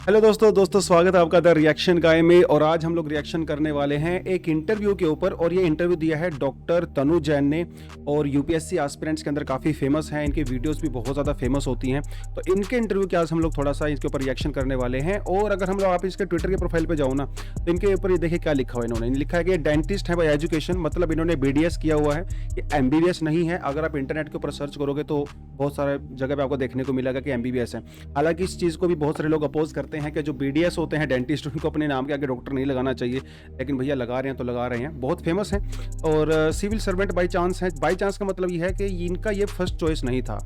Hello दोस्तों स्वागत है आपका द रिएक्शन गाय में। और आज हम लोग रिएक्शन करने वाले हैं एक इंटरव्यू के ऊपर। और ये इंटरव्यू दिया है डॉक्टर तनु जैन ने। और यूपीएससी एस्पिरेंट्स के अंदर काफ़ी फेमस हैं, इनकी वीडियोस भी बहुत ज़्यादा फेमस होती हैं। तो इनके इंटरव्यू के आज हम लोग थोड़ा सा इसके ऊपर रिएक्शन करने वाले हैं। और अगर हम लोग आप इसके ट्विटर के प्रोफाइल पे जाओ ना, तो इनके ऊपर ये देखिए क्या लिखा हुआ है। इन्होंने लिखा है कि डेंटिस्ट है बाय एजुकेशन, मतलब इन्होंने बीडीएस किया हुआ है, ये एमबीबीएस नहीं है। अगर आप इंटरनेट के ऊपर सर्च करोगे तो बहुत सारे जगह पे आपको देखने को मिलेगा कि एमबीबीएस है। हालांकि इस चीज़ को भी बहुत सारे लोग अपोज करते हैं कि जो बीडीएस होते हैं डेंटिस्ट, उनको अपने नाम के आगे डॉक्टर नहीं लगाना चाहिए। लेकिन भैया लगा रहे हैं तो लगा रहे हैं, बहुत फेमस हैं। और सिविल सर्वेंट बाई चांस है। बाई चांस का मतलब ये है कि इनका ये फर्स्ट चॉइस नहीं था।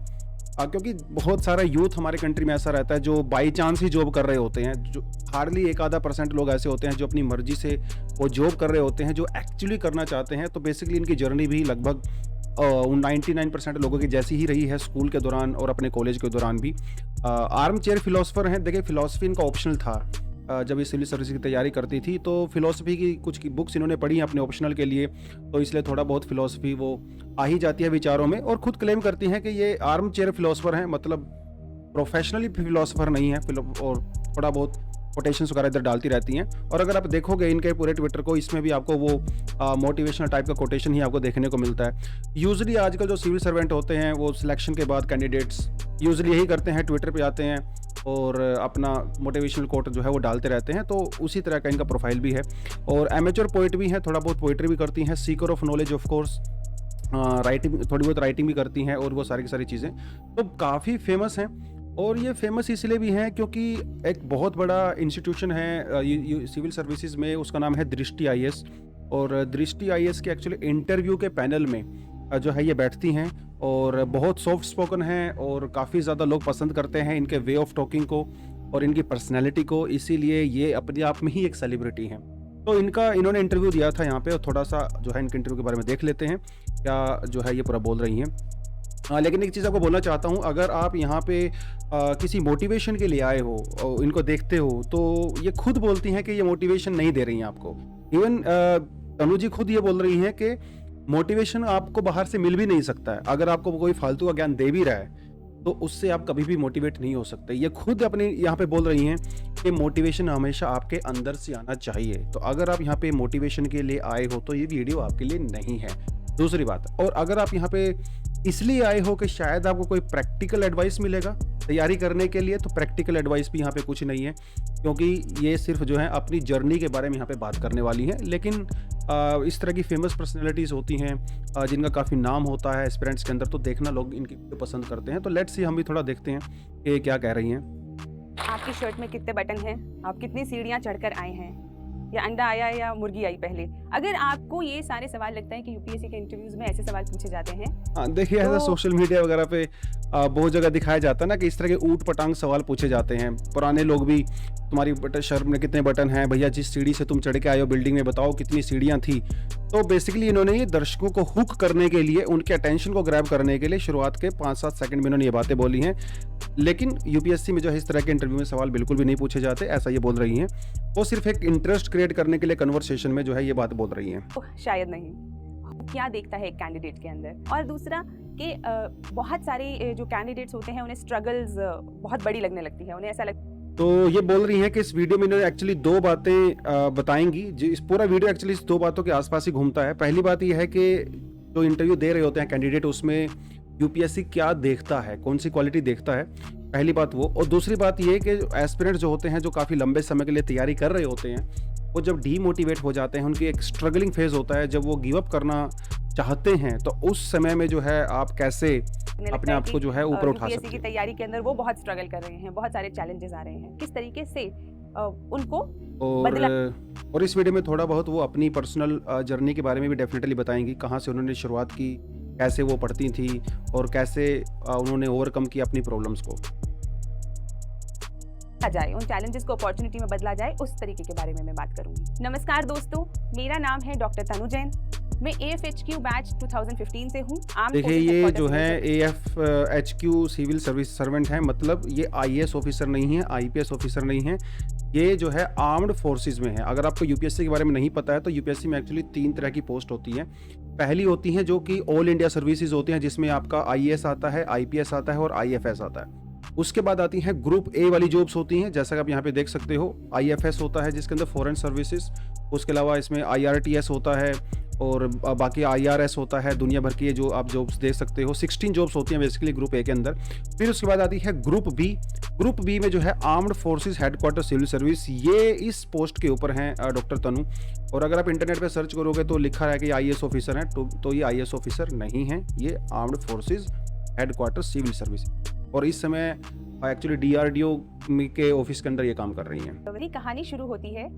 क्योंकि बहुत सारा यूथ हमारे कंट्री में ऐसा रहता है जो बाई चांस ही जॉब कर रहे होते हैं। जो हार्डली 1-आधा% लोग ऐसे होते हैं जो अपनी मर्जी से वो जॉब कर रहे होते हैं, जो एक्चुअली करना चाहते हैं। तो बेसिकली इनकी जर्नी भी लगभग 99% लोगों की जैसी ही रही है, स्कूल के दौरान और अपने कॉलेज के दौरान भी। आर्म चेयर फिलोसफर हैं। देखिए, फिलोसफी इनका ऑप्शनल था। जब ये सिविल सर्विस की तैयारी करती थी तो फिलोसफी की कुछ की बुक्स इन्होंने पढ़ी हैं अपने ऑप्शनल के लिए, तो इसलिए थोड़ा बहुत फिलोसफी वो आ ही जाती है विचारों में। और खुद क्लेम करती हैं कि ये आर्म चेयर फिलोसफर हैं, मतलब प्रोफेशनली फिलोसफर नहीं है। और थोड़ा बहुत कोटेशंस वगैरह इधर डालती रहती हैं। और अगर आप देखोगे इनके पूरे ट्विटर को, इसमें भी आपको वो मोटिवेशनल टाइप का कोटेशन ही आपको देखने को मिलता है। यूजुअली आजकल जो सिविल सर्वेंट होते हैं वो सिलेक्शन के बाद कैंडिडेट्स यूजुअली यही करते हैं, ट्विटर पे आते हैं और अपना मोटिवेशनल कोट जो है वो डालते रहते हैं। तो उसी तरह का इनका प्रोफाइल भी है। और एमेच्योर पोइट भी हैं, थोड़ा बहुत पोइट्री भी करती हैं। Sikar of knowledge of course, writing, थोड़ी बहुत राइटिंग भी करती हैं। और वो सारी की सारी चीज़ें तो काफ़ी फेमस हैं। और ये फेमस इसलिए भी हैं क्योंकि एक बहुत बड़ा इंस्टीट्यूशन है सिविल सर्विसेज में, उसका नाम है दृष्टि आईएएस। और दृष्टि आईएएस के एक्चुअली इंटरव्यू के पैनल में जो है ये बैठती हैं। और बहुत सॉफ्ट स्पोकन हैं और काफ़ी ज़्यादा लोग पसंद करते हैं इनके वे ऑफ टॉकिंग को और इनकी पर्सनैलिटी को। इसीलिए ये अपने आप में ही एक सेलिब्रिटी हैं। तो इन्होंने इंटरव्यू दिया था यहाँ पे, और थोड़ा सा जो है इनके इंटरव्यू के बारे में देख लेते हैं क्या जो है ये पूरा बोल रही हैं। लेकिन एक चीज़ आपको बोलना चाहता हूँ, अगर आप यहाँ पे किसी मोटिवेशन के लिए आए हो और इनको देखते हो, तो ये खुद बोलती हैं कि ये मोटिवेशन नहीं दे रही हैं आपको। इवन तनु जी खुद ये बोल रही हैं कि मोटिवेशन आपको बाहर से मिल भी नहीं सकता है। अगर आपको कोई फालतू का ज्ञान दे भी रहा है तो उससे आप कभी भी मोटिवेट नहीं हो सकते। ये खुद अपने यहाँ पे बोल रही हैं कि मोटिवेशन हमेशा आपके अंदर से आना चाहिए। तो अगर आप यहाँ पे मोटिवेशन के लिए आए हो तो ये वीडियो आपके लिए नहीं है। दूसरी बात, और अगर आप यहाँ पे इसलिए आए हो कि शायद आपको कोई प्रैक्टिकल एडवाइस मिलेगा तैयारी करने के लिए, तो प्रैक्टिकल एडवाइस भी यहाँ पे कुछ नहीं है, क्योंकि ये सिर्फ जो है अपनी जर्नी के बारे में यहाँ पे बात करने वाली हैं। लेकिन इस तरह की फेमस पर्सनैलिटीज़ होती हैं जिनका काफ़ी नाम होता है एस्पिरेंट्स के अंदर, तो देखना लोग इनकी पसंद करते हैं। तो लेट्स सी, हम भी थोड़ा देखते हैं कि क्या कह रही हैं। आपकी शर्ट में कितने बटन हैं? आप कितनी सीढ़ियाँ चढ़कर आए हैं? या अंडा आया या मुर्गी आई पहले? अगर आपको ये सारे सवाल लगता है कि यूपीएससी के इंटरव्यूज में ऐसे सवाल पूछे जाते हैं, हाँ देखिए, ऐसा सोशल मीडिया वगैरह पे बहुत जगह दिखाया जाता है ना कि इस तरह के ऊट पटांग सवाल पूछे जाते हैं। पुराने लोग भी, तुम्हारी शर्ट में कितने बटन हैं भैया, जिस सीढ़ी से तुम चढ़ के आए हो बिल्डिंग में, बताओ कितनी सीढ़ियाँ थी। तो बेसिकली इन्होंने ये दर्शकों को हुक करने के लिए, उनके अटेंशन को ग्रैब करने के लिए शुरुआत के 5-7 सेकंड में इन्होंने ये बातें बोली हैं। लेकिन यूपीएससी में जो है इस तरह के इंटरव्यू में सवाल बिल्कुल भी नहीं पूछे जाते, ऐसा ये बोल रही हैं। वो सिर्फ एक इंटरेस्ट क्रिएट करने के लिए कन्वर्सेशन में जो है ये बात बोल रही हैं। शायद नहीं। क्या देखता है एक कैंडिडेट के अंदर? और दूसरा कि बहुत सारे जो कैंडिडेट्स होते हैं उन्हें स्ट्रगल्स बहुत बड़ी लगने लगती है, उन्हें ऐसा लगता है। तो ये बोल रही हैं कि इस वीडियो में इन्होंने एक्चुअली 2 बातें बताएंगी। इस पूरा वीडियो एक्चुअली इस 2 बातों के आसपास ही घूमता है। पहली बात ये है कि जो इंटरव्यू दे रहे होते हैं कैंडिडेट, उसमें यूपीएससी क्या देखता है, कौन सी क्वालिटी देखता है, पहली बात वो। और दूसरी बात ये कि एस्पिरेंट जो होते हैं, जो काफ़ी लंबे समय के लिए तैयारी कर रहे होते हैं, वो जब डीमोटिवेट हो जाते हैं, उनकी एक स्ट्रगलिंग फेज होता है, जब वो गिव अप करना चाहते हैं, तो उस समय में जो है आप कैसे अपने आप को जो है ऊपर उठा सकते हैं। यूपीएससी की तैयारी के अंदर वो बहुत स्ट्रगल कर रहे हैं, बहुत सारे चैलेंजेस आ रहे हैं, किस तरीके से उनको बदला। और इस वीडियो में थोड़ा बहुत वो अपनी पर्सनल जर्नी के बारे में भी डेफिनेटली बताएंगी, कहाँ से उन्होंने शुरुआत की, कैसे वो पढ़ती थी और कैसे उन्होंने ओवरकम किया अपनी प्रॉब्लम्स को। जाए उन चैलेंजेस को अपॉर्चुनिटी में बदला जाए, उस तरीके के बारे में मैं बात करूंगी। नमस्कार दोस्तों, मेरा नाम है डॉक्टर तनु जैन। मैं AFHQ बैच 2015 से हूँ। देखिए, ये जो है AFHQ सिविल सर्विस सर्वेंट है, मतलब ये IAS ऑफिसर नहीं है, IPS ऑफिसर नहीं है, ये जो है आर्म्ड फोर्सेस में है। अगर आपको यूपीएससी के बारे में नहीं पता है तो यूपीएससी में एक्चुअली 3 तरह की पोस्ट होती है। पहली होती है जो कि ऑल इंडिया सर्विसेज होती हैं, जिसमें आपका IAS आता है, IPS आता है और IFS आता है। उसके बाद आती हैं ग्रुप ए वाली जॉब्स होती हैं, जैसा कि आप यहाँ पे देख सकते हो। आईएफएस होता है जिसके अंदर फॉरेन सर्विसेज, उसके अलावा इसमें आईआरटीएस होता है और बाकी आईआरएस होता है। दुनिया भर की ये जो आप जॉब्स देख सकते हो, 16 जॉब्स होती हैं बेसिकली ग्रुप ए के अंदर। फिर उसके बाद आती है ग्रुप बी। ग्रुप बी में जो है armed forces headquarters civil service, ये इस पोस्ट के ऊपर हैं डॉक्टर तनु। और अगर आप इंटरनेट पे सर्च करोगे तो लिखा है कि आईएएस ऑफिसर हैं, तो ये आईएएस ऑफिसर नहीं है, ये armed forces headquarters civil service. और इस समय एक्चुअली डीआरडीओ के ऑफिस के अंदर ये काम कर रही हैं। तो मेरी कहानी शुरू होती है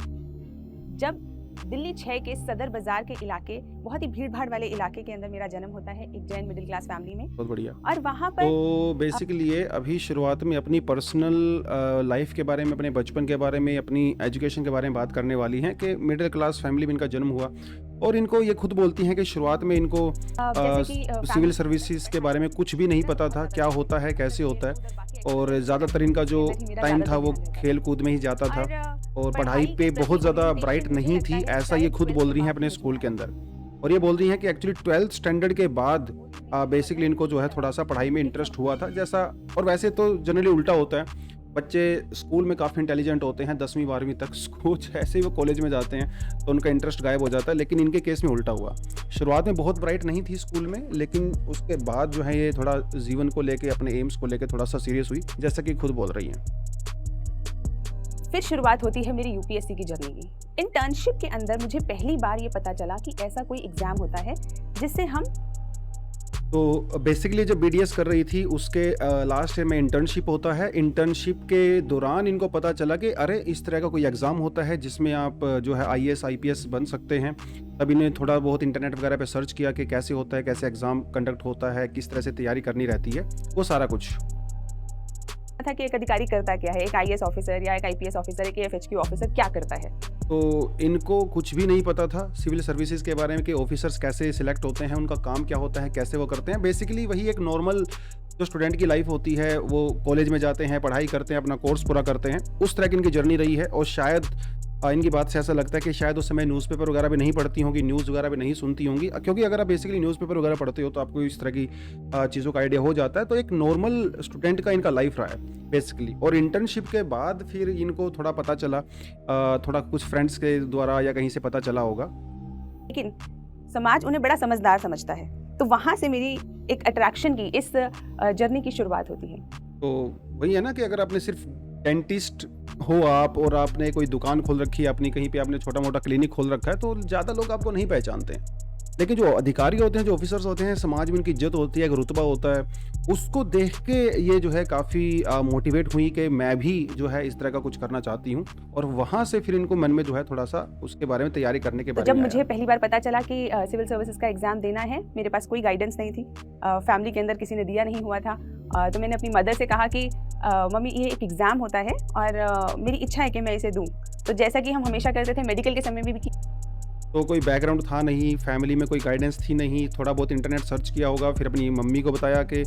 जब दिल्ली 6 के सदर बाजार के इलाके, बहुत ही भीड़ भाड़ वाले इलाके के अंदर मेरा जन्म होता है, एक जैन मिडिल क्लास फैमिली में। बहुत बढ़िया। और वहाँ पर तो बेसिकली ये अभी शुरुआत में अपनी पर्सनल लाइफ के बारे में, अपने बचपन के बारे में, अपनी एजुकेशन के बारे में बात करने वाली हैं कि मिडिल क्लास फैमिली में इनका जन्म हुआ। और इनको ये खुद बोलती हैं कि शुरुआत में इनको सिविल सर्विसेज के बारे में कुछ भी नहीं पता था, क्या होता है, कैसे होता है। और ज़्यादातर इनका जो टाइम था वो खेल कूद में ही जाता था और पढ़ाई पे बहुत ज़्यादा ब्राइट नहीं थी, ऐसा ये खुद बोल रही हैं अपने स्कूल के अंदर। और ये बोल रही हैं कि एक्चुअली 12th स्टैंडर्ड के बाद बेसिकली इनको जो है थोड़ा सा पढ़ाई में इंटरेस्ट हुआ था, जैसा। और वैसे तो जनरली उल्टा होता है, बच्चे स्कूल में काफ़ी इंटेलिजेंट होते हैं 10वीं 12वीं तक, स्कूल जैसे ही वो कॉलेज में जाते हैं तो उनका इंटरेस्ट गायब हो जाता है। लेकिन इनके केस में उल्टा हुआ, शुरुआत में बहुत ब्राइट नहीं थी स्कूल में, लेकिन उसके बाद जो है ये थोड़ा जीवन को लेके, अपने एम्स को लेके थोड़ा सा सीरियस हुई, जैसा कि खुद बोल रही हैं। फिर शुरुआत होती है मेरी यूपीएससी की जर्नी की। इंटर्नशिप के अंदर मुझे पहली बार ये पता चला कि ऐसा कोई एग्जाम होता है जिससे हम, तो बेसिकली जब बीडीएस कर रही थी उसके लास्ट ईयर में इंटर्नशिप होता है। इंटर्नशिप के दौरान इनको पता चला कि अरे इस तरह का कोई एग्ज़ाम होता है जिसमें आप जो है आईएएस आईपीएस बन सकते हैं। तब इन्हें थोड़ा बहुत इंटरनेट वगैरह पे सर्च किया कि कैसे होता है, कैसे एग्ज़ाम कंडक्ट होता है, किस तरह से तैयारी करनी रहती है, वो सारा कुछ था कि एक अधिकारी करता क्या है, एक आईएएस ऑफिसर या एक आईपीएस ऑफिसर, एक एएफएचक्यू ऑफिसर क्या करता है। तो इनको कुछ भी नहीं पता था सिविल सर्विसेज के बारे में कि ऑफिसर्स कैसे सिलेक्ट होते हैं, उनका काम क्या होता है, कैसे वो करते हैं। बेसिकली वही एक नॉर्मल जो स्टूडेंट की लाइफ होती है, वो कॉलेज में जाते हैं, पढ़ाई करते हैं, अपना कोर्स पूरा करते हैं, उस तरह की इनकी जर्नी रही है। और शायद इनकी बात से ऐसा लगता है कि शायद उस समय न्यूज़पेपर वगैरह भी नहीं पढ़ती होंगी, न्यूज़ वगैरह भी नहीं सुनती होंगी, क्योंकि अगर आप बेसिकली न्यूज़पेपर वगैरह पढ़ते हो तो आपको इस तरह की चीज़ों का आइडिया हो जाता है। तो एक नॉर्मल स्टूडेंट का इनका लाइफ रहा है बेसिकली। और इंटर्नशिप के बाद फिर इनको थोड़ा पता चला, थोड़ा कुछ फ्रेंड्स के द्वारा या कहीं से पता चला होगा, लेकिन समाज उन्हें बड़ा समझदार समझता है। तो वहाँ से मेरी एक अट्रैक्शन की इस जर्नी की शुरुआत होती है। तो वही है ना कि अगर आपने सिर्फ डेंटिस्ट हो आप और आपने कोई दुकान खोल रखी है अपनी, कहीं पे आपने छोटा मोटा क्लिनिक खोल रखा है, तो ज़्यादा लोग आपको नहीं पहचानते हैं। लेकिन जो अधिकारी होते हैं, जो ऑफिसर्स होते हैं, समाज में उनकी इज्जत होती है, एक रुतबा होता है, उसको देख के ये जो है काफ़ी मोटिवेट हुई कि मैं भी जो है इस तरह का कुछ करना चाहती हूँ। और वहाँ से फिर इनको मन में जो है थोड़ा सा उसके बारे में तैयारी करने के तो बारे जब में मुझे पहली बार पता चला कि सिविल सर्विसेज का एग्ज़ाम देना है, मेरे पास कोई गाइडेंस नहीं थी, फैमिली के अंदर किसी ने दिया नहीं हुआ था। तो मैंने अपनी मदर से कहा कि मम्मी ये एक एग्ज़ाम होता है और मेरी इच्छा है कि मैं इसे दूँ। तो जैसा कि हम हमेशा करते थे मेडिकल के समय में भी, तो कोई बैकग्राउंड था नहीं, फैमिली में कोई गाइडेंस थी नहीं, थोड़ा बहुत इंटरनेट सर्च किया होगा, फिर अपनी मम्मी को बताया कि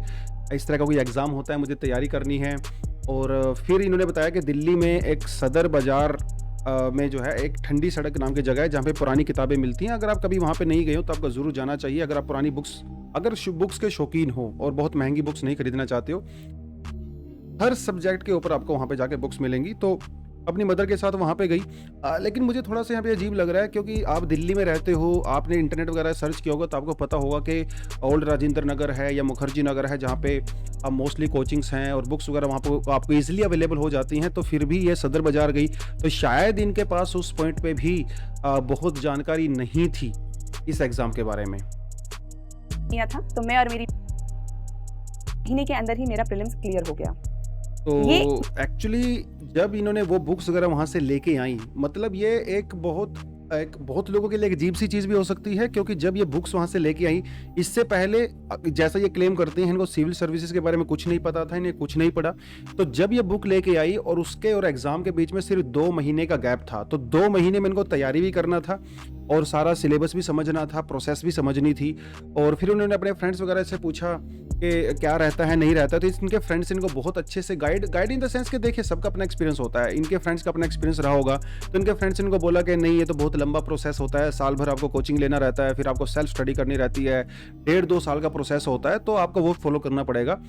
इस तरह का कोई एग्ज़ाम होता है, मुझे तैयारी करनी है। और फिर इन्होंने बताया कि दिल्ली में एक सदर बाज़ार में जो है एक ठंडी सड़क नाम की जगह है जहाँ पे पुरानी किताबें मिलती हैं। अगर आप कभी वहाँ पे नहीं गए हो तो आपको ज़रूर जाना चाहिए। अगर आप पुरानी बुक्स, अगर बुक्स के शौकीन हो और बहुत महंगी बुक्स नहीं खरीदना चाहते हो, हर सब्जेक्ट के ऊपर आपको वहाँ पे जाके बुक्स मिलेंगी। तो अपनी मदर के साथ वहाँ पे गई। लेकिन मुझे थोड़ा सा यहाँ पे अजीब लग रहा है, क्योंकि आप दिल्ली में रहते हो, आपने इंटरनेट वगैरह सर्च किया होगा तो आपको पता होगा कि ओल्ड राजेंद्र नगर है या मुखर्जी नगर है, जहाँ पे मोस्टली कोचिंग्स हैं और बुक्स वगैरह वहाँ पर आपको ईजिली अवेलेबल हो जाती हैं। तो फिर भी ये सदर बाज़ार गई, तो शायद इनके पास उस पॉइंट पर भी बहुत जानकारी नहीं थी इस एग्ज़ाम के बारे में। था तो मैं और मेरी महीने के अंदर ही मेरा प्रीलिम्स क्लियर हो गया। तो एक्चुअली जब इन्होंने वो बुक्स वगैरह वहाँ से लेके आई, मतलब ये एक बहुत लोगों के लिए एक अजीब सी चीज़ भी हो सकती है, क्योंकि जब ये बुक्स वहाँ से लेके आई, इससे पहले जैसा ये क्लेम करते हैं इनको सिविल सर्विसेज के बारे में कुछ नहीं पता था, इन्हें कुछ नहीं पढ़ा। तो जब ये बुक लेके आई और उसके और एग्ज़ाम के बीच में सिर्फ 2 महीने का गैप था, तो 2 महीने में इनको तैयारी भी करना था और सारा सिलेबस भी समझना था, प्रोसेस भी समझनी थी। और फिर उन्होंने अपने फ्रेंड्स वगैरह से पूछा कि क्या रहता है नहीं रहता है, तो इनके फ्रेंड्स इनको बहुत अच्छे से गाइड इन द सेंस कि देखिए सबका अपना एक्सपीरियंस होता है, इनके फ्रेंड्स का अपना एक्सपीरियंस रहा होगा, तो इनके फ्रेंड्स इनको बोला कि नहीं ये तो बहुत लंबा प्रोसेस होता है, साल भर आपको कोचिंग लेना रहता है, फिर आपको सेल्फ स्टडी करनी रहती है, 1.5-2 साल का प्रोसेस होता है, तो आपको वो फॉलो करना पड़ेगा।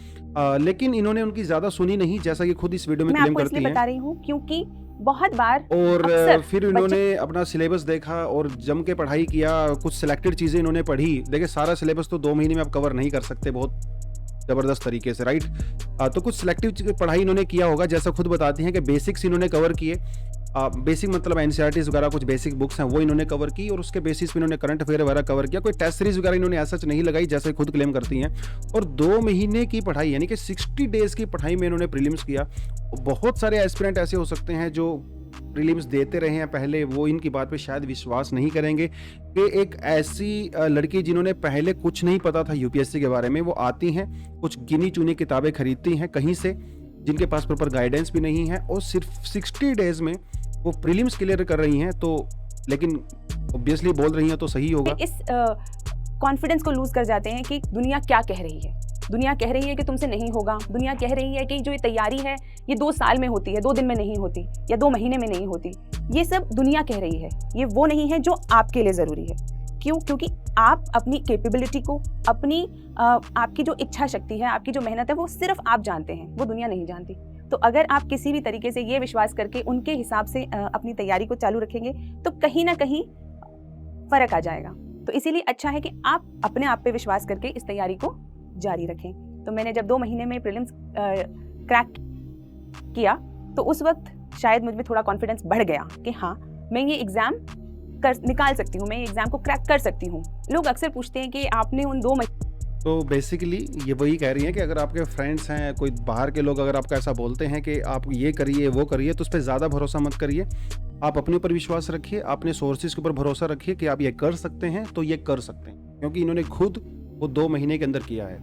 लेकिन इन्होंने उनकी ज़्यादा सुनी नहीं, जैसा कि खुद इस वीडियो में मैं क्लेम आपको इसलिए करती हैं। बता रही हूँ क्योंकि बहुत बार और अक्सर फिर बच्चे इन्होंने अपना सिलेबस देखा और जम के पढ़ाई किया, कुछ सिलेक्टेड चीज़ें इन्होंने पढ़ी। देखिए सारा सिलेबस तो 2 महीने में आप कवर नहीं कर सकते बहुत ज़बरदस्त तरीके से, राइट? तो कुछ सिलेक्टिव पढ़ाई इन्होंने किया होगा, जैसा खुद बताती हैं कि बेसिक्स इन्होंने कवर किए। बेसिक मतलब एनसीईआरटीज़ वगैरह कुछ बेसिक बुक्स हैं वो इन्होंने कवर की, और उसके बेसिस पे इन्होंने करंट अफेयर वगैरह कवर किया। कोई टेस्ट सीरीज़ वगैरह इन्होंने ऐसा नहीं लगाई जैसे खुद क्लेम करती हैं। और 2 महीने की पढ़ाई यानी कि 60 डेज़ की पढ़ाई में इन्होंने प्रीलिम्स किया। बहुत सारे एस्पिरेंट ऐसे हो सकते हैं जो प्रीलिम्स देते रहे हैं पहले, वो इनकी बात पे शायद विश्वास नहीं करेंगे कि एक ऐसी लड़की जिन्होंने पहले कुछ नहीं पता था यूपीएससी के बारे में, वो आती हैं, कुछ गिनी चुनी किताबें खरीदती हैं कहीं से, जिनके पास प्रॉपर गाइडेंस भी नहीं है, और सिर्फ 60 डेज़ में वो प्रीलिम्स क्लियर कर रही हैं। तो लेकिन ऑब्वियसली बोल रही हैं तो सही होगा। इस कॉन्फिडेंस को लूज कर जाते हैं कि दुनिया क्या कह रही है। दुनिया कह रही है कि तुमसे नहीं होगा, दुनिया कह रही है कि जो ये तैयारी है ये 2 साल में होती है, 2 दिन में नहीं होती, या 2 महीने में नहीं होती। ये सब दुनिया कह रही है, ये वो नहीं है जो आपके लिए ज़रूरी है। क्यों? क्योंकि आप अपनी कैपेबिलिटी को, अपनी आपकी जो इच्छा शक्ति है, आपकी जो मेहनत है, वो सिर्फ आप जानते हैं, वो दुनिया नहीं जानती। तो अगर आप किसी भी तरीके से ये विश्वास करके उनके हिसाब से अपनी तैयारी को चालू रखेंगे तो कहीं ना कहीं फ़र्क आ जाएगा। तो इसीलिए अच्छा है कि आप अपने आप पे विश्वास करके इस तैयारी को जारी रखें। तो मैंने जब 2 महीने में प्रीलिम्स क्रैक किया तो उस वक्त शायद मुझ में थोड़ा कॉन्फिडेंस बढ़ गया कि हाँ, मैं ये एग्ज़ाम निकाल सकती हूँ, मैं ये एग्ज़ाम को क्रैक कर सकती हूँ। लोग अक्सर पूछते हैं कि आपने उन 2 महीने तो बेसिकली ये वही कह रही हैं कि अगर आपके फ्रेंड्स हैं, कोई बाहर के लोग अगर आपको ऐसा बोलते हैं कि आप ये करिए वो करिए, तो उस पर ज़्यादा भरोसा मत करिए। आप अपने ऊपर विश्वास रखिए, अपने सोर्सेज के ऊपर भरोसा रखिए कि आप ये कर सकते हैं, तो ये कर सकते हैं, क्योंकि इन्होंने खुद वो 2 महीने के अंदर किया है।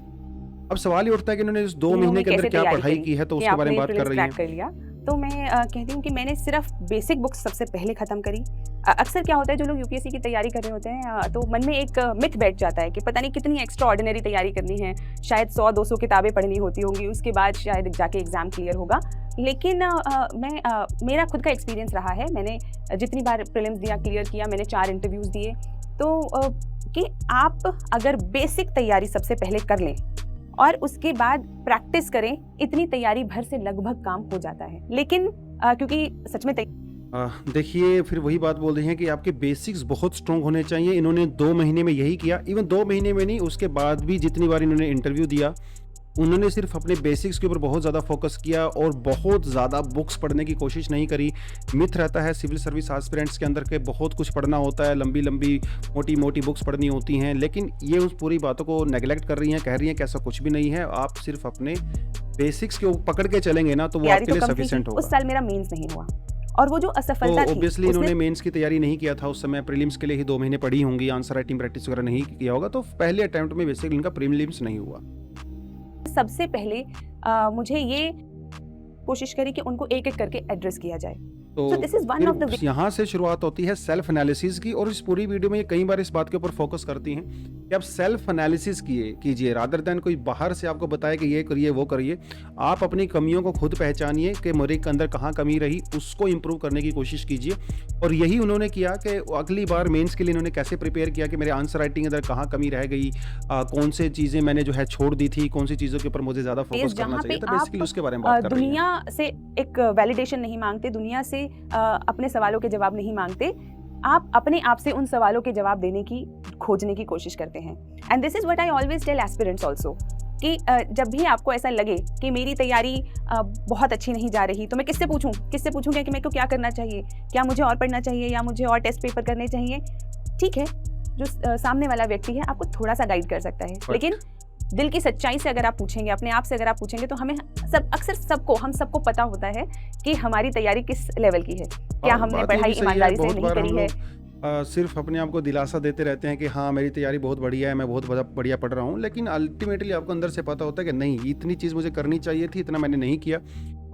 अब सवाल ये उठता है कि इन्होंने इस 2 महीने के अंदर क्या पढ़ाई की है, तो उसके बारे में बात कर रही हैं। तो मैं कहती हूँ कि मैंने सिर्फ बेसिक बुक्स सबसे पहले ख़त्म करी। अक्सर क्या होता है, जो लोग यूपीएससी की तैयारी कर रहे होते हैं तो मन में एक मिथ बैठ जाता है कि पता नहीं कितनी एक्स्ट्रा ऑर्डिनरी तैयारी करनी है, शायद 100-200 किताबें पढ़नी होती होंगी, उसके बाद शायद जाके एग्ज़ाम क्लियर होगा। लेकिन मेरा खुद का एक्सपीरियंस रहा है, मैंने जितनी बार प्रीलिम्स दिया, क्लियर किया, मैंने 4 इंटरव्यूज़ दिए, तो कि आप अगर बेसिक तैयारी सबसे पहले कर लें और उसके बाद प्रैक्टिस करें, इतनी तैयारी भर से लगभग काम हो जाता है। लेकिन क्योंकि सच में देखिए फिर वही बात बोल रही हैं कि आपके बेसिक्स बहुत स्ट्रॉन्ग होने चाहिए। इन्होंने 2 महीने में यही किया, इवन 2 महीने में नहीं, उसके बाद भी जितनी बार इन्होंने इंटरव्यू दिया, उन्होंने सिर्फ अपने बेसिक्स के ऊपर बहुत ज़्यादा फोकस किया और बहुत ज़्यादा बुक्स पढ़ने की कोशिश नहीं करी। मिथ रहता है सिविल सर्विस एस्पिरेंट्स के अंदर के बहुत कुछ पढ़ना होता है, लंबी लंबी मोटी मोटी बुक्स पढ़नी होती हैं, लेकिन ये उस पूरी बातों को नेगलेक्ट कर रही हैं, कह रही हैं कि ऐसा कुछ भी नहीं है। आप सिर्फ अपने बेसिक्स को पकड़ के चलेंगे ना, तो वो आपके लिए सफिशिएंट होगा। उस साल मेरा मेंस नहीं हुआ और वो जो असफलता थी, ऑब्वियसली इन्होंने मेंस की तैयारी नहीं किया था उस समय, प्रीलिम्स के लिए ही 2 महीने पढ़ी होंगी, आंसर राइटिंग प्रैक्टिस वगैरह नहीं किया होगा, तो पहले अटेम्प्ट में बेसिकली इनका प्रीलिम्स नहीं हुआ। सबसे पहले मुझे ये कोशिश करी कि उनको एक एक करके एड्रेस किया जाए। तो यहाँ से शुरुआत होती है सेल्फ एनालिसिस की, और इस पूरी वीडियो में ये कई बार इस बात के ऊपर फोकस करती हैं कि आप सेल्फ एनालिसिस कीजिए रादर देन कोई बाहर से आपको बताए कि ये करिए वो करिए। आप अपनी कमियों को खुद पहचानिए कि मेरे अंदर कहाँ कमी रही, उसको इम्प्रूव करने की कोशिश कीजिए। और यही उन्होंने किया कि अगली बार मेंस के लिए इन्होंने कैसे प्रिपेयर किया कि मेरे आंसर राइटिंग अंदर कहाँ कमी रह गई, कौन से चीज़ें मैंने जो है छोड़ दी थी, कौन सी चीज़ों के ऊपर मुझे ज़्यादा फोकस करना चाहिए था। बेसिकली उसके बारे में बात कर रही हैं। दुनिया से एक वैलिडेशन नहीं मांगते, दुनिया से अपने सवालों के जवाब नहीं मांगते, आप अपने आप से उन सवालों के जवाब देने की, खोजने की कोशिश करते हैं। And this is what I always tell aspirants also कि जब भी आपको ऐसा लगे कि मेरी तैयारी बहुत अच्छी नहीं जा रही, तो मैं किससे पूछूंगा कि मेरे को क्या करना चाहिए, क्या मुझे और पढ़ना चाहिए या मुझे और टेस्ट पेपर करने चाहिए। ठीक है, जो सामने वाला व्यक्ति है आपको थोड़ा सा गाइड कर सकता है, लेकिन दिल की सच्चाई से अगर आप पूछेंगे, अपने आप से अगर आप पूछेंगे, तो हमें हम सबको पता होता है कि हमारी तैयारी किस लेवल की है, क्या हमने पढ़ाई ईमानदारी से नहीं करी है। सिर्फ अपने आप को दिलासा देते रहते हैं कि हाँ मेरी तैयारी बहुत बढ़िया है, मैं बहुत बढ़िया पढ़ रहा हूँ, लेकिन अल्टीमेटली आपको अंदर से पता होता है कि नहीं, इतनी चीज़ मुझे करनी चाहिए थी, इतना मैंने नहीं किया,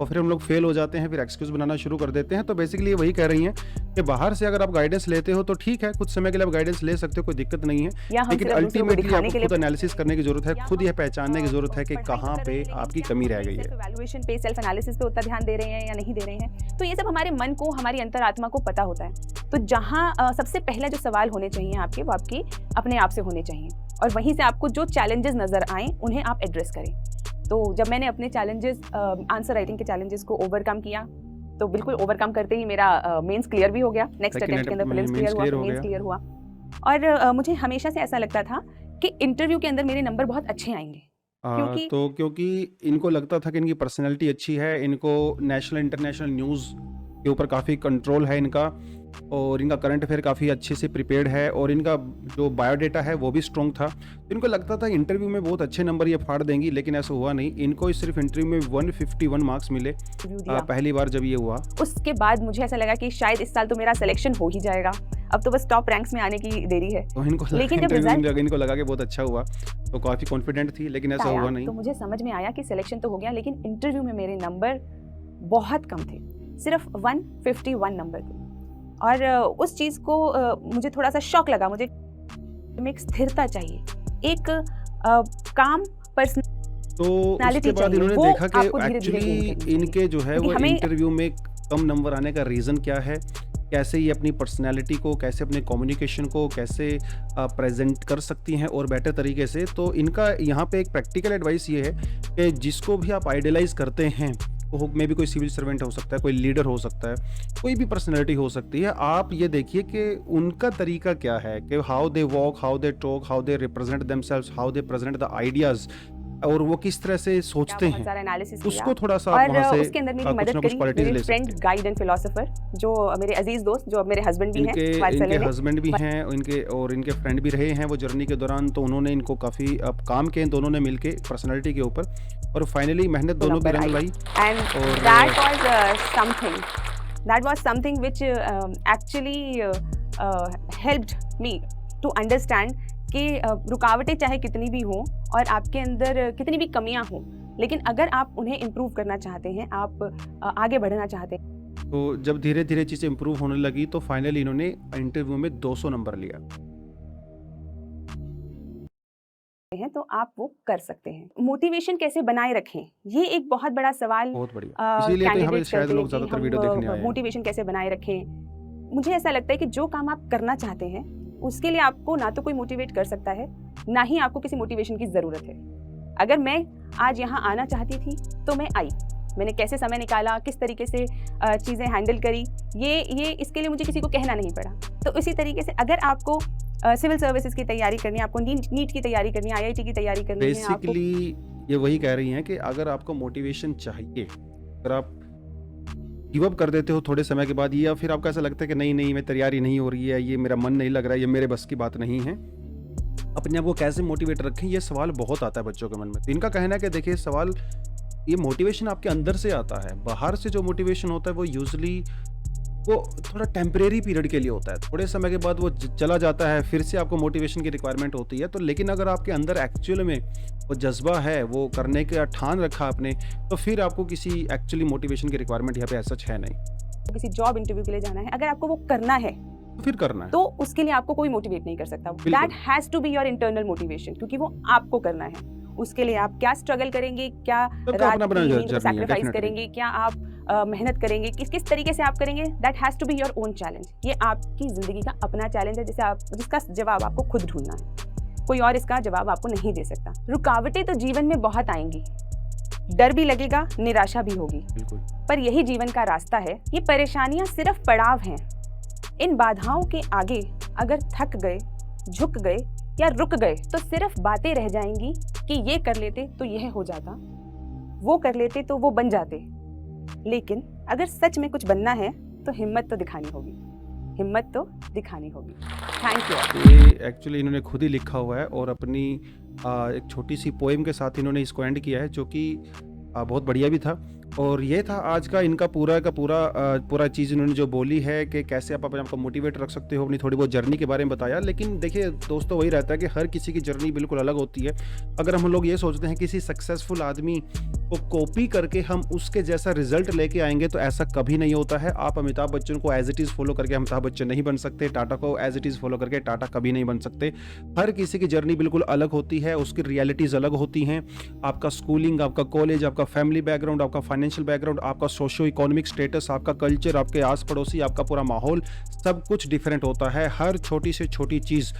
और फिर हम लोग फेल हो जाते हैं, फिर एक्सक्यूज़ बनाना शुरू कर देते हैं। तो बेसिकली वही कह रही हैं कि बाहर से अगर आप गाइडेंस लेते हो तो ठीक है, कुछ समय के लिए आप गाइडेंस ले सकते हो, कोई दिक्कत नहीं है। या हम लेकिन सिर्फ दूसरों को अल्टीमेटली दिखाने के आपको लिए खुद एनालिसिस करने की ज़रूरत है, खुद यह पहचानने की ज़रूरत है कि पढ़ाई कहाँ कर पे रहे हैं, लेकिन आपकी क्या कमी हम रह अपने गई है। सेल्फ इवैल्यूएशन पे, सेल्फ एनालिसिस पे उतना ध्यान दे रहे हैं या नहीं दे रहे हैं। तो ये सब हमारे मन को, हमारी अंतरात्मा को पता होता है। तो जहाँ सबसे पहला जो सवाल होने चाहिए आपके, वो आपकी अपने आप से होने चाहिए, और वहीं से आपको जो चैलेंजेस नज़र आएँ उन्हें आप एड्रेस करें। तो जब मैंने अपने चैलेंजेस, आंसर राइटिंग के चैलेंजेस को ओवरकम किया, तो बिल्कुल ओवरकम करते ही मेरा मेंस क्लियर भी हो गया। नेक्स्ट अटेम्प्ट के अंदर प्रीलिम्स क्लियर हुआ, फिर मेंस क्लियर हुआ। और मुझे हमेशा से ऐसा लगता था कि इंटरव्यू के अंदर मेरे नंबर बहुत अच्छे आएंगे, क्योंकि तो क्योंकि इनको लगता था कि इनकी पर्सनैलिटी अच्छी है, इनको नेशनल इंटरनेशनल न्यूज़ के ऊपर काफ़ी कंट्रोल है इनका, और इनका करंट अफेयर काफ़ी अच्छे से प्रिपेयर्ड है, और इनका जो बायोडाटा है वो भी स्ट्रॉन्ग था। तो इनको लगता था इंटरव्यू में बहुत अच्छे नंबर ये फाड़ देंगी, लेकिन ऐसा हुआ नहीं। इनको सिर्फ इंटरव्यू में 151 मार्क्स मिले इंटरव्यू दिया। पहली बार जब ये हुआ। उसके बाद मुझे ऐसा लगा कि शायद इस साल तो मेरा सिलेक्शन हो ही जाएगा, अब तो बस टॉप रैंक्स में आने की देरी है। तो इनको लेकिन जब इनको लगा कि बहुत अच्छा हुआ, तो काफ़ी कॉन्फिडेंट थी, लेकिन ऐसा हुआ नहीं। तो मुझे समझ में आया कि सिलेक्शन तो हो गया, लेकिन इंटरव्यू में मेरे नंबर बहुत कम थे, सिर्फ 151 नंबर थे। और उस चीज़ को मुझे थोड़ा सा शॉक लगा। मुझे में एक स्थिरता चाहिए, एक काम तो उसके बाद इन्होंने देखा कि एक्चुअली इनके जो है वो इंटरव्यू में कम नंबर आने का रीज़न क्या है, कैसे ये अपनी पर्सनालिटी को, कैसे अपने कम्युनिकेशन को कैसे प्रेजेंट कर सकती हैं और बेटर तरीके से। तो इनका यहाँ पे एक प्रैक्टिकल एडवाइस ये है कि जिसको भी आप आइडियलाइज करते हैं, वो मे भी कोई सिविल सर्वेंट हो सकता है, कोई लीडर हो सकता है, कोई भी पर्सनैलिटी हो सकती है, आप ये देखिए कि उनका तरीका क्या है, कि how they walk, how they talk, how they represent themselves, how they present the ideas, और वो किस तरह से सोचते हैं, उसको थोड़ा सा आप वहाँ से उसके अंदर मेरी मदद करी मेरे फ्रेंड, गाइड एंड फिलोसोफर, जो मेरे अजीज दोस्त, जो अब मेरे हस्बैंड भी हैं, इनके हस्बैंड भी हैं, इनके फ्रेंड भी रहे हैं वो जर्नी के दौरान। तो उन्होंने इनको काफ़ी अब काम किए दोनों ने मिलके पर्सनालिटी के ऊपर, और फाइनली मेहनत दोनों की रंग लाई। And that was something which actually helped me to understand कि रुकावटें चाहे कितनी भी हों और आपके अंदर कितनी भी कमियां हों, लेकिन अगर आप उन्हें इम्प्रूव करना चाहते हैं, आप आगे बढ़ना चाहते हैं, तो जब धीरे धीरे चीज़ें इम्प्रूव होने लगी तो फाइनली इन्होंने इंटरव्यू में 200 नंबर लिया हैं, तो आप वो कर सकते हैं। मोटिवेशन कैसे बनाए रखें, ये एक बहुत बड़ा सवाल। बहुत बढ़िया, इसीलिए तो हमें शायद लोग ज़्यादातर वीडियो देखने आए हैं। मोटिवेशन कैसे बनाए रखें, मुझे ऐसा लगता है कि जो काम आप करना चाहते हैं उसके लिए आपको ना तो कोई मोटिवेट कर सकता है, ना ही आपको किसी मोटिवेशन की ज़रूरत है। अगर मैं आज यहाँ आना चाहती थी तो मैं आई, मैंने कैसे समय निकाला, किस तरीके से चीज़ें हैंडल करी, ये इसके लिए मुझे किसी को कहना नहीं पड़ा। तो इसी तरीके से अगर आपको सिविल सर्विसेज की तैयारी करनी है, आपको नीट की तैयारी करनी है, IIT की तैयारी करनी है, बेसिकली ये वही कह रही हैं कि अगर आपको मोटिवेशन चाहिए, अगर आप गिव अप कर देते हो थोड़े समय के बाद, या फिर आपको ऐसा लगता है कि नहीं मैं तैयारी नहीं हो रही है, ये मेरा मन नहीं लग रहा है, ये मेरे बस की बात नहीं है, अपने आप को कैसे मोटिवेट रखें, ये सवाल बहुत आता है बच्चों के मन में। तो इनका कहना है कि देखिए सवाल, ये मोटिवेशन आपके अंदर से आता है, बाहर से जो मोटिवेशन होता है वो यूजुअली वो थोड़ा टेम्परेरी पीरियड के लिए होता है, थोड़े समय के बाद वो चला जाता है, फिर से आपको मोटिवेशन की रिक्वायरमेंट होती है। तो लेकिन अगर आपके अंदर एक्चुअल में वो जज्बा है, वो करने का ठान रखा आपने, तो फिर आपको किसी एक्चुअली मोटिवेशन की रिक्वायरमेंट यहाँ पे ऐसा है नहीं। किसी जॉब इंटरव्यू के लिए जाना है, अगर आपको वो करना है तो फिर करना है, तो उसके लिए आपको कोई मोटिवेट नहीं कर सकता। That has to be your internal motivation, क्योंकि वो आपको करना है। उसके लिए आप क्या स्ट्रगल करेंगे, क्या सैक्रिफाइस करेंगे, क्या आप मेहनत करेंगे, किस तरीके से आप करेंगे, that has to be your own challenge. ये आपकी जिंदगी का अपना चैलेंज है, जिसका जवाब आपको खुद ढूंढना है, कोई और इसका जवाब आपको नहीं दे सकता। रुकावटें तो जीवन में बहुत आएंगी, डर भी लगेगा, निराशा भी होगी, पर यही जीवन का रास्ता है। ये परेशानियां सिर्फ पड़ाव हैं। इन बाधाओं के आगे अगर थक गए, झुक गए या रुक गए तो सिर्फ बातें रह जाएंगी कि ये कर लेते तो यह हो जाता, वो कर लेते तो वो बन जाते। लेकिन अगर सच में कुछ बनना है तो हिम्मत तो दिखानी होगी, हिम्मत तो दिखानी होगी। Thank you. ये एक्चुअली इन्होंने खुद ही लिखा हुआ है और अपनी एक छोटी सी पोएम के साथ इन्होंने इसको एंड किया है, जो कि बहुत बढ़िया भी था। और ये था आज का इनका पूरा चीज़ इन्होंने जो बोली है कि कैसे आप अपने आप को मोटिवेट रख सकते हो, अपनी थोड़ी बहुत जर्नी के बारे में बताया। लेकिन देखिए दोस्तों, वही रहता है कि हर किसी की जर्नी बिल्कुल अलग होती है। अगर हम लोग ये सोचते हैं किसी सक्सेसफुल आदमी को कॉपी करके हम उसके जैसा रिजल्ट लेके आएंगे, तो ऐसा कभी नहीं होता है। आप अमिताभ बच्चन को एज इट इज़ फॉलो करके अमिताभ बच्चन नहीं बन सकते, टाटा को एज इट इज़ फॉलो करके टाटा कभी नहीं बन सकते। हर किसी की जर्नी बिल्कुल अलग होती है, उसकी रियलिटीज़ अलग होती हैं। आपका स्कूलिंग, आपका कॉलेज, आपका फैमिली बैकग्राउंड, आपका फाइनेंशियल बैकग्राउंड, आपका सोशो इकोनॉमिक स्टेटस, आपका कल्चर, आपके आस पड़ोसी, आपका पूरा माहौल, सब कुछ डिफरेंट होता है। हर छोटी से छोटी चीज़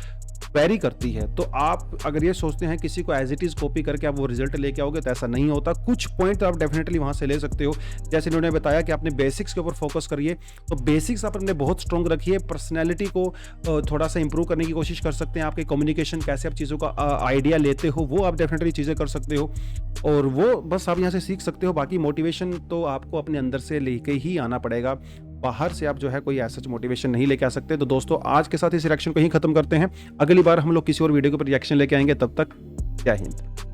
वैरी करती है। तो आप अगर ये सोचते हैं किसी को एज इट इज़ कॉपी करके आप वो रिजल्ट लेके आओगे, तो ऐसा नहीं होता। कुछ पॉइंट आप डेफिनेटली वहाँ से ले सकते हो। जैसे इन्होंने बताया कि आपने बेसिक्स के ऊपर फोकस करिए, तो बेसिक्स आप अपने बहुत स्ट्रॉन्ग रखिए। पर्सनैलिटी को थोड़ा सा इंप्रूव करने की कोशिश कर सकते हैं। आपके कम्युनिकेशन, कैसे आप चीज़ों का आइडिया लेते हो, वो आप डेफिनेटली चीज़ें कर सकते हो, और वो बस आप यहाँ से सीख सकते हो। बाकी मोटिवेशन तो आपको अपने अंदर से लेके ही आना पड़ेगा। बाहर से आप जो है कोई ऐसा मोटिवेशन नहीं लेके आ सकते। तो दोस्तों, आज के साथ इस रिएक्शन को ही खत्म करते हैं। अगली बार हम लोग किसी और वीडियो के ऊपर रिएक्शन लेके आएंगे। तब तक जय हिंद।